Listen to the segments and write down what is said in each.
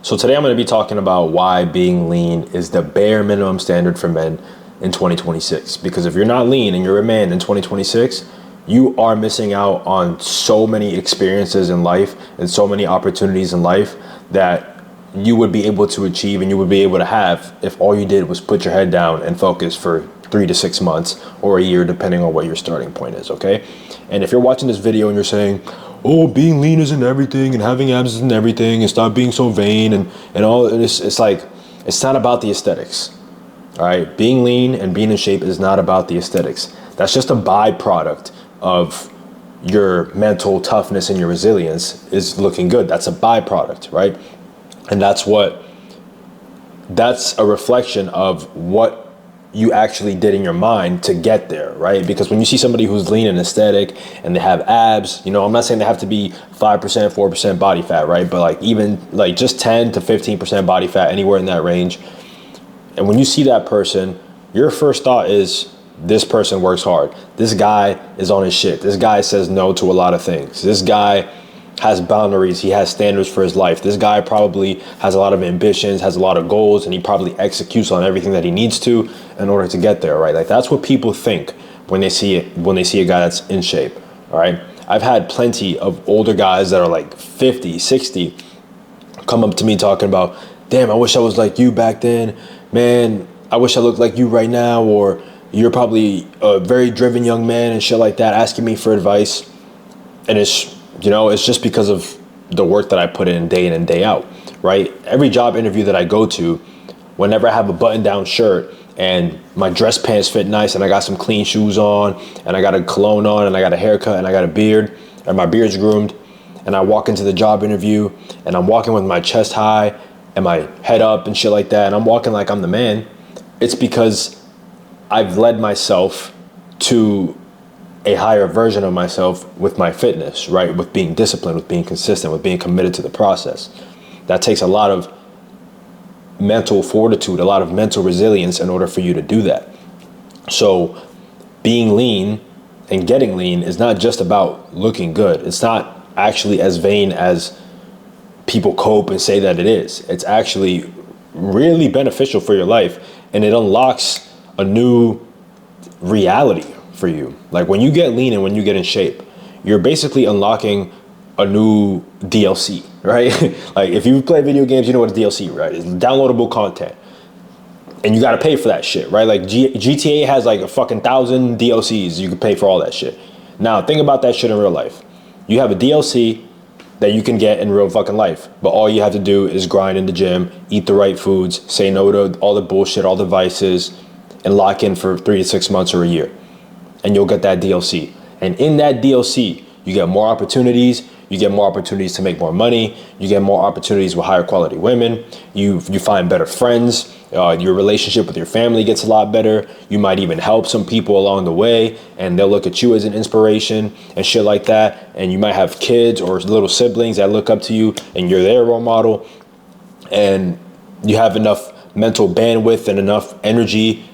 So today I'm going to be talking about why being lean is the bare minimum standard for men in 2026. Because if you're not lean and you're a man in 2026, you are missing out on so many experiences in life and so many opportunities in life that you would be able to achieve and you would be able to have if all you did was put your head down and focus for 3 to 6 months or a year, depending on what your starting point is, okay? And if you're watching this video and you're saying, oh, being lean isn't everything and having abs isn't everything and stop being so vain and all, it's like, it's not about the aesthetics, all right? Being lean and being in shape is not about the aesthetics. That's just a byproduct of your mental toughness and your resilience is looking good. That's a byproduct, right? And that's a reflection of what you actually did in your mind to get there, right? Because when you see somebody who's lean and aesthetic and they have abs, you know, I'm not saying they have to be 5%, 4% body fat, right? But like even like just 10 to 15% body fat, anywhere in that range. And when you see that person, your first thought is, this person works hard. This guy is on his shit. This guy says no to a lot of things. This guy has boundaries. He has standards for his life. This guy probably has a lot of ambitions, has a lot of goals, and he probably executes on everything that he needs to in order to get there, right? Like that's what people think when they see it, when they see a guy that's in shape, all right? I've had plenty of older guys that are like 50, 60 come up to me talking about, damn, I wish I was like you back then. Man, I wish I looked like you right now. Or you're probably a very driven young man and shit like that, asking me for advice. And it's, you know, it's just because of the work that I put in and day out, right? Every job interview that I go to, whenever I have a button-down shirt and my dress pants fit nice and I got some clean shoes on and I got a cologne on and I got a haircut and I got a beard and my beard's groomed, and I walk into the job interview and I'm walking with my chest high and my head up and shit like that, and I'm walking like I'm the man, it's because I've led myself to a higher version of myself with my fitness, right? With being disciplined, with being consistent, with being committed to the process. That takes a lot of mental fortitude, a lot of mental resilience in order for you to do that. So being lean and getting lean is not just about looking good. It's not actually as vain as people cope and say that it is. It's actually really beneficial for your life, and it unlocks a new reality for you. Like when you get lean and when you get in shape, you're basically unlocking a new DLC, right? Like if you play video games, you know what a DLC, right? It's downloadable content. And you got to pay for that shit, right? Like GTA has like a fucking 1,000 DLCs. You can pay for all that shit. Now think about that shit in real life. You have a DLC that you can get in real fucking life, but all you have to do is grind in the gym, eat the right foods, say no to all the bullshit, all the vices, and lock in for 3 to 6 months or a year. And you'll get that DLC. And in that DLC, you get more opportunities. You get more opportunities to make more money. You get more opportunities with higher quality women. You find better friends. Your relationship with your family gets a lot better. You might even help some people along the way, and they'll look at you as an inspiration and shit like that. And you might have kids or little siblings that look up to you, and you're their role model. And you have enough mental bandwidth and enough energy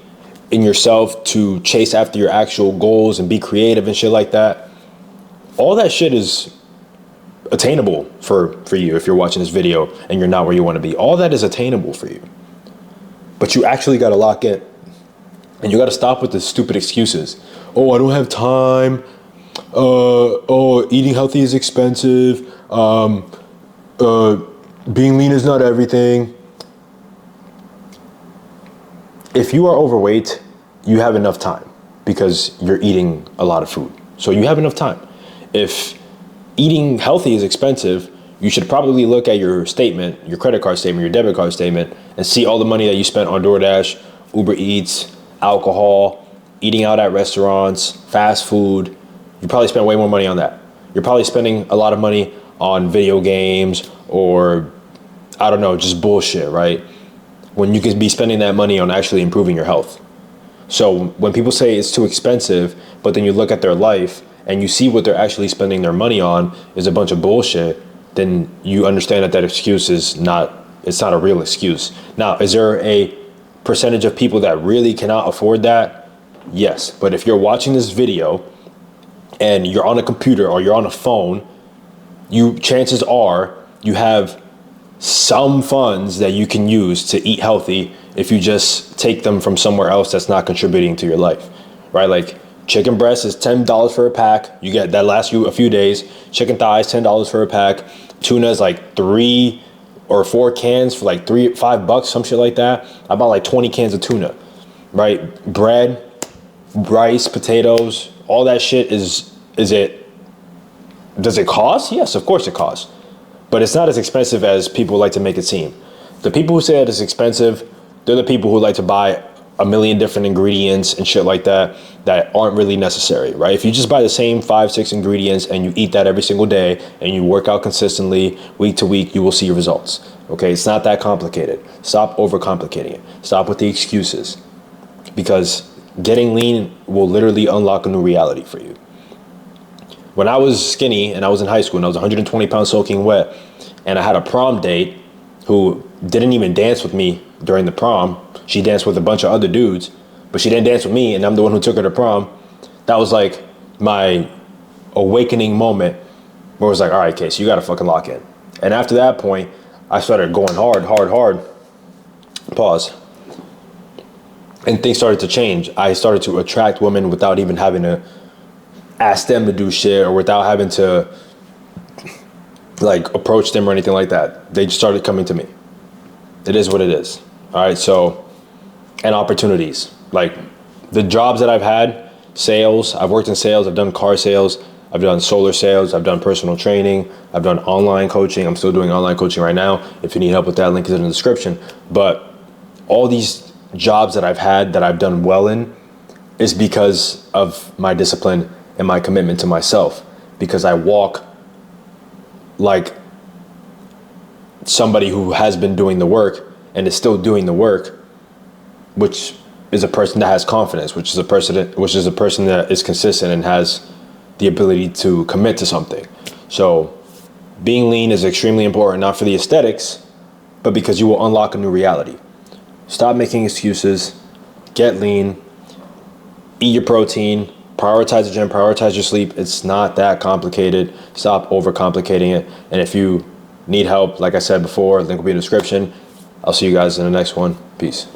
in yourself to chase after your actual goals and be creative and shit like that. All that shit is attainable for you if you're watching this video and you're not where you want to be. All that is attainable for you. But you actually got to lock in. And you got to stop with the stupid excuses. Oh, I don't have time. Oh, eating healthy is expensive. Being lean is not everything. If you are overweight, you have enough time because you're eating a lot of food. So you have enough time. If eating healthy is expensive, you should probably look at your statement, your credit card statement, your debit card statement, and see all the money that you spent on DoorDash, Uber Eats, alcohol, eating out at restaurants, fast food. You probably spent way more money on that. You're probably spending a lot of money on video games or, I don't know, just bullshit, right? When you could be spending that money on actually improving your health. So when people say it's too expensive, but then you look at their life and you see what they're actually spending their money on is a bunch of bullshit, then you understand that excuse is not, it's not a real excuse. Now, is there a percentage of people that really cannot afford that? Yes. But if you're watching this video and you're on a computer or you're on a phone, chances are you have some funds that you can use to eat healthy if you just take them from somewhere else that's not contributing to your life, right? Like chicken breast is $10 for a pack. You get that lasts you a few days. Chicken thighs, $10 for a pack. Tuna is like 3 or 4 cans for like $5, some shit like that. I bought like 20 cans of tuna, right? Bread, rice, potatoes, all that shit does it cost? Yes, of course it costs. But it's not as expensive as people like to make it seem. The people who say that it's expensive, they're the people who like to buy a million different ingredients and shit like that aren't really necessary, right? If you just buy the same 5-6 ingredients and you eat that every single day and you work out consistently week to week, you will see your results. Okay, it's not that complicated. Stop overcomplicating it. Stop with the excuses, because getting lean will literally unlock a new reality for you. When I was skinny and I was in high school and I was 120 pounds soaking wet, and I had a prom date who didn't even dance with me during the prom. She danced with a bunch of other dudes, but she didn't dance with me, and I'm the one who took her to prom. That was like my awakening moment where it was like, all right, Case, you got to fucking lock in. And after that point, I started going hard. Pause. And things started to change. I started to attract women without even having to ask them to do shit or without having to like approach them or anything like that. They just started coming to me. It is what it is. All right. So, and opportunities, like the jobs that I've had, sales, I've worked in sales. I've done car sales. I've done solar sales. I've done personal training. I've done online coaching. I'm still doing online coaching right now. If you need help with that, link is in the description. But all these jobs that I've had that I've done well in is because of my discipline and my commitment to myself, because I walk like somebody who has been doing the work and is still doing the work, which is a person that has confidence, which is a person that is consistent and has the ability to commit to something. So being lean is extremely important, not for the aesthetics, but because you will unlock a new reality. Stop making excuses, get lean, eat your protein, prioritize the gym, prioritize your sleep. It's not that complicated. Stop overcomplicating it. And if you need help, like I said before, link will be in the description. I'll see you guys in the next one. Peace.